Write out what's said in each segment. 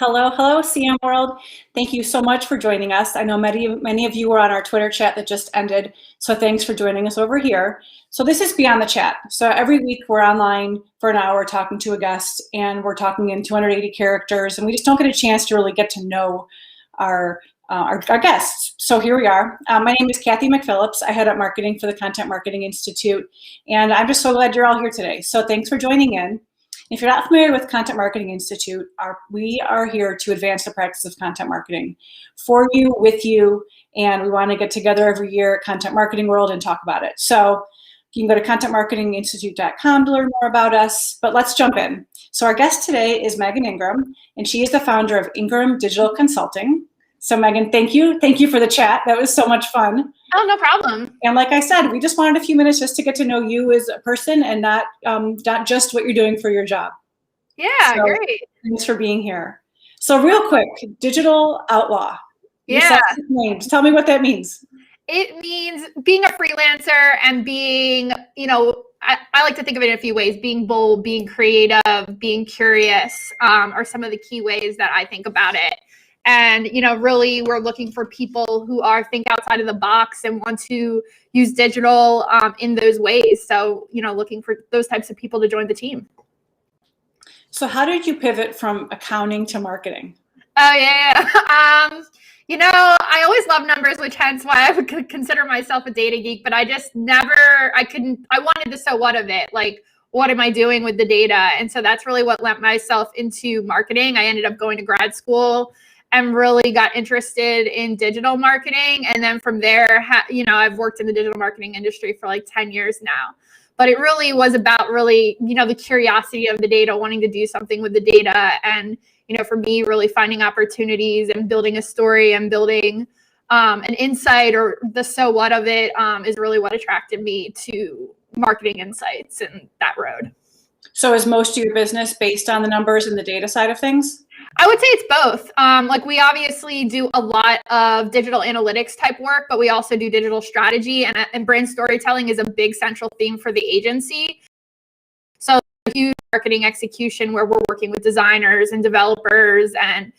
Hello, hello, CM World. Thank you so much for joining us. I know many of you were on our Twitter chat that just ended, so thanks for joining us over here. So this is Beyond the Chat. So every week we're online for an hour talking to a guest, and we're talking in 280 characters, and we just don't get a chance to really get to know our guests. So here we are. My name is Kathy McPhillips. I head up marketing for the Content Marketing Institute, and I'm just so glad you're all here today. So thanks for joining in. If you're not familiar with Content Marketing Institute, we are here to advance the practice of content marketing for you, with you, and we want to get together every year at Content Marketing World and talk about it. So you can go to contentmarketinginstitute.com to learn more about us, but let's jump in. So our guest today is Megan Ingram, and she is the founder of Ingram Digital Consulting. So Megan, thank you. Thank you for the chat. That was so much fun. Oh, no problem. And like I said, we just wanted a few minutes just to get to know you as a person and not just what you're doing for your job. Yeah, so, great. Thanks for being here. So real quick, Digital Outlaw. Yeah. Names. Tell me what that means. It means being a freelancer and being, I like to think of it in a few ways. Being bold, being creative, being curious are some of the key ways that I think about it. And, really we're looking for people who think outside of the box and want to use digital in those ways. So, looking for those types of people to join the team. So how did you pivot from accounting to marketing? Oh, yeah. I always love numbers, which hence why I would consider myself a data geek, but I just I wanted the so what of it. Like, what am I doing with the data? And so that's really what lent myself into marketing. I ended up going to grad school and really got interested in digital marketing. And then from there, I've worked in the digital marketing industry for like 10 years now. But it really was about the curiosity of the data, wanting to do something with the data. And, for me, really finding opportunities and building a story and building an insight or the so what of it is really what attracted me to marketing insights and that road. So is most of your business based on the numbers and the data side of things? I would say it's both. We obviously do a lot of digital analytics type work, but we also do digital strategy and brand storytelling is a big central theme for the agency. So huge marketing execution where we're working with designers and developers and,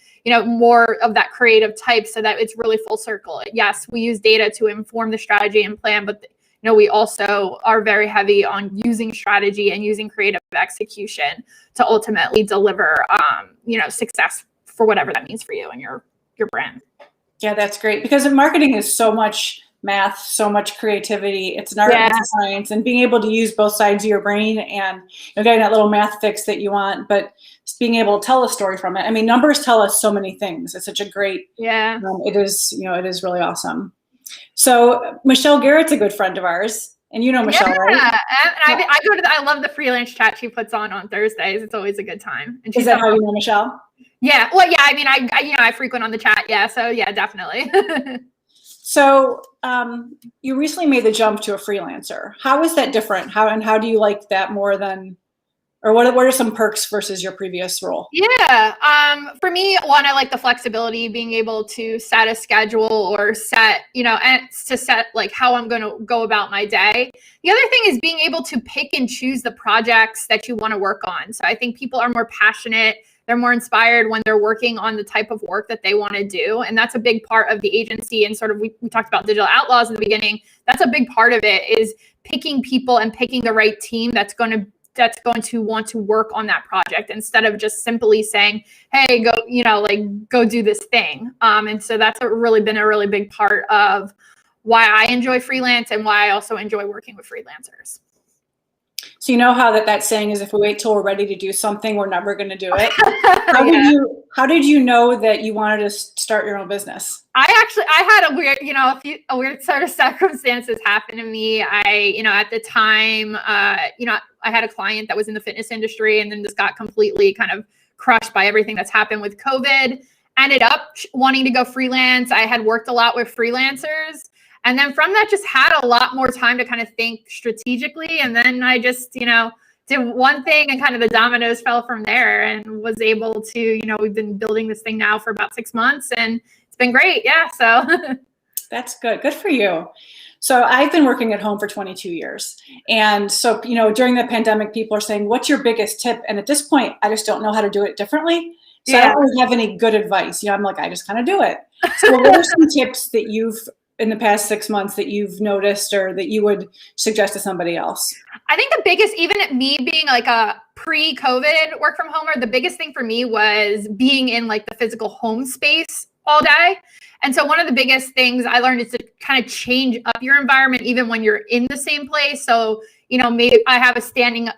more of that creative type so that it's really full circle. Yes, we use data to inform the strategy and plan, but we also are very heavy on using strategy and using creative execution to ultimately deliver, success for whatever that means for you and your brand. Yeah, that's great because marketing is so much math, so much creativity. It's an art and it's a science, and being able to use both sides of your brain and getting that little math fix that you want, but just being able to tell a story from it. I mean, numbers tell us so many things. It's such a great. Yeah. It is really awesome. So Michelle Garrett's a good friend of ours, and Michelle, right? Yeah, I love the freelance chat she puts on Thursdays. It's always a good time. And is that how you know Michelle? Yeah. Well, yeah. I mean, I frequent on the chat. Yeah. So yeah, definitely. So you recently made the jump to a freelancer. How is that different? How do you like that more than? Or what are some perks versus your previous role? Yeah. For me, one, I like the flexibility, being able to set a schedule or set, and to set like how I'm going to go about my day. The other thing is being able to pick and choose the projects that you want to work on. So I think people are more passionate. They're more inspired when they're working on the type of work that they want to do. And that's a big part of the agency. And sort of, we talked about digital outlaws in the beginning. That's a big part of it, is picking people and picking the right team that's going to want to work on that project instead of just simply saying, hey, go do this thing. And so that's really been a really big part of why I enjoy freelance and why I also enjoy working with freelancers. So how that saying is, if we wait till we're ready to do something, we're never going to do it. How did you know that you wanted to start your own business? I had a weird, a weird sort of circumstances happen to me. At the time, I had a client that was in the fitness industry and then just got completely kind of crushed by everything that's happened with COVID. Ended up wanting to go freelance. I had worked a lot with freelancers. And then from that, just had a lot more time to kind of think strategically. And then I just, did one thing and kind of the dominoes fell from there and was able to, we've been building this thing now for about 6 months and it's been great. Yeah. So that's good. Good for you. So I've been working at home for 22 years. And so, during the pandemic, people are saying, what's your biggest tip? And at this point, I just don't know how to do it differently. So I don't really have any good advice. I'm like, I just kind of do it. So what are some tips that you've, in the past 6 months, that you've noticed or that you would suggest to somebody else? I think the biggest, even at me being like a pre-COVID work from homer, the biggest thing for me was being in like the physical home space all day. And so one of the biggest things I learned is to kind of change up your environment, even when you're in the same place. So, maybe I have a standing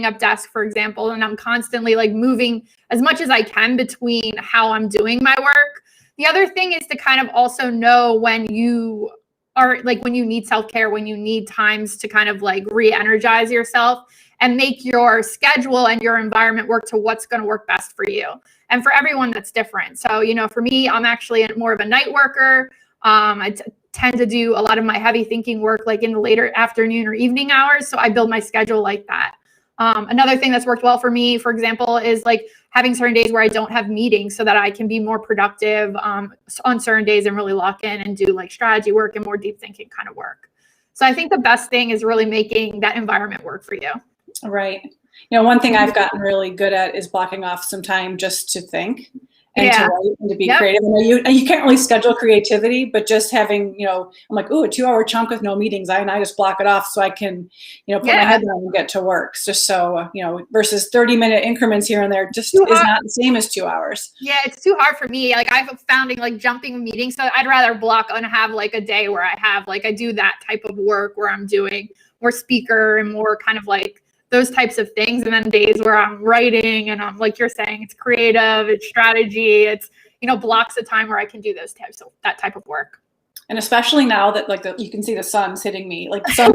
up desk, for example, and I'm constantly like moving as much as I can between how I'm doing my work. The other thing is to kind of also know when you are like, when you need self-care, when you need times to kind of like re-energize yourself and make your schedule and your environment work to what's going to work best for you. And for everyone, that's different. So, for me, I'm actually more of a night worker. I tend to do a lot of my heavy thinking work like in the later afternoon or evening hours. So I build my schedule like that. Another thing that's worked well for me, for example, is like having certain days where I don't have meetings so that I can be more productive on certain days and really lock in and do like strategy work and more deep thinking kind of work. So I think the best thing is really making that environment work for you. Right. One thing I've gotten really good at is blocking off some time just to think and to write and to be creative. You can't really schedule creativity, but just having, I'm like, ooh, a 2-hour chunk with no meetings. I just block it off so I can, put my head down and get to work. Just so, versus 30-minute increments here and there just is not the same as 2 hours. Yeah, it's too hard for me. Like I've found like jumping meetings. So I'd rather block and have like a day where I do that type of work where I'm doing more speaker and more kind of like those types of things. And then days where I'm writing and I'm like you're saying, it's creative, it's strategy, it's, blocks of time where I can do that type of work. And especially now that you can see the sun's hitting me, like the sun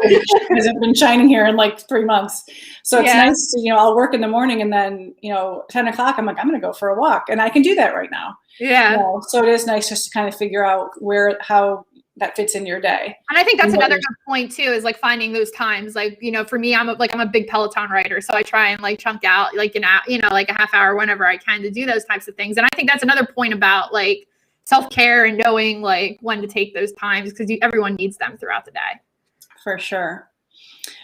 hasn't been shining here in like 3 months. So it's nice to, I'll work in the morning and then, 10 o'clock, I'm like, I'm going to go for a walk. And I can do that right now. Yeah. So it is nice just to kind of figure out how that fits in your day. And I think that's another good point too, is like finding those times. Like, for me, I'm a big Peloton rider. So I try and like chunk out like like a half hour whenever I can to do those types of things. And I think that's another point about like self-care and knowing like when to take those times, because everyone needs them throughout the day. For sure.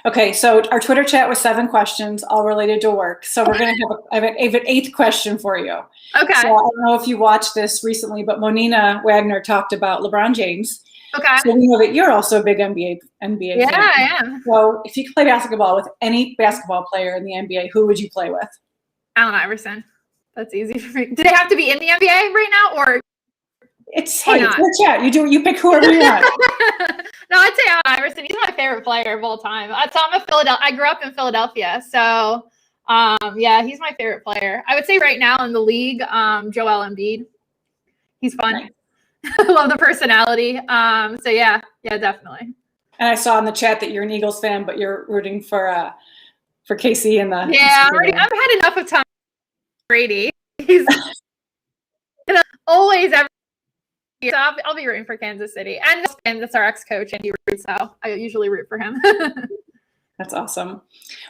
Okay, so our Twitter chat was 7 questions, all related to work. So we're going to have an 8th question for you. Okay. So I don't know if you watched this recently, but Monina Wagner talked about LeBron James. Okay. So we know that you're also a big NBA fan. Yeah, I am. So if you could play basketball with any basketball player in the NBA, who would you play with? Allen Iverson. That's easy for me. Do they have to be in the NBA right now, or? It's chat. You pick whoever you want. No, I'd say Allen Iverson. He's my favorite player of all time. I grew up in Philadelphia, so he's my favorite player. I would say right now in the league, Joel Embiid. He's fun. Nice. I love the personality. So yeah, definitely. And I saw in the chat that you're an Eagles fan, but you're rooting for KC and the. Yeah, I've had enough of Tom Brady. He's always every. So I'll be rooting for Kansas City, and that's our ex-coach Andy Reid. So I usually root for him. That's awesome.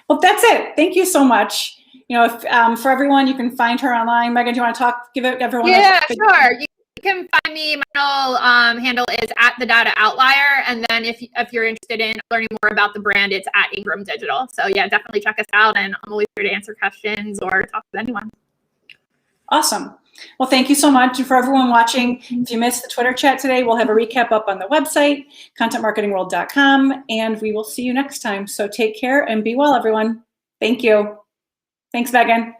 Well, that's it. Thank you so much. If for everyone, you can find her online. Megan, do you want to give everyone? Yeah, sure. You can find me. My handle is @TheDataOutlier, and then if you're interested in learning more about the brand, it's @Ingram Digital. So yeah, definitely check us out, and I'm always here to answer questions or talk with anyone. Awesome. Well, thank you so much. And for everyone watching, if you missed the Twitter chat today, we'll have a recap up on the website, contentmarketingworld.com, and we will see you next time. So take care and be well, everyone. Thank you. Thanks, Megan.